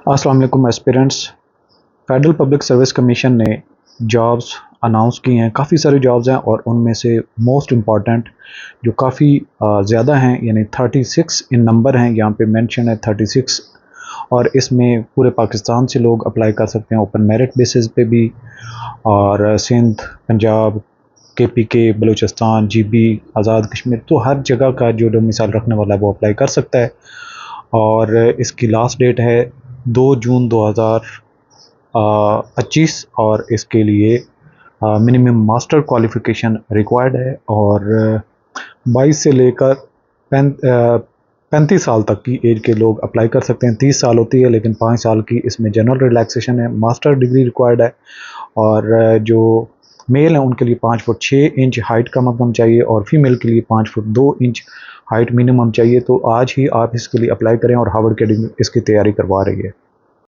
अस्सलाम वालेकुम aspirants. Federal public service commission ने जॉब्स अनाउंस की हैं। काफ़ी सारी जॉब्स हैं और उनमें से मोस्ट इम्पॉर्टेंट जो काफ़ी ज़्यादा हैं, यानी 36 इन नंबर हैं, यहाँ पे मेंशन है 36। और इसमें पूरे पाकिस्तान से लोग अप्लाई कर सकते हैं, ओपन मेरिट बेसिस पे भी। और सिंध, पंजाब, KPK, बलूचिस्तान, GB, आज़ाद कश्मीर, तो हर जगह का जो डोमिसाइल रखने वाला है वो अप्लाई कर सकता है। और इसकी लास्ट डेट है 2 जून 2025 और इसके लिए मिनिमम मास्टर क्वालिफ़िकेशन रिक्वायर्ड है। और 22 से लेकर 35 साल तक की एज के लोग अप्लाई कर सकते हैं। 30 साल होती है लेकिन 5 साल की इसमें जनरल रिलैक्सेशन है। मास्टर डिग्री रिक्वायर्ड है। और जो मेल हैं उनके लिए 5 फुट 6 इंच हाइट का मिनिमम चाहिए और फीमेल के लिए 5 फुट 2 इंच हाइट मिनिमम चाहिए। तो आज ही आप इसके लिए अप्लाई करें और हार्वर्ड अकेडमी इसकी तैयारी करवा रही है।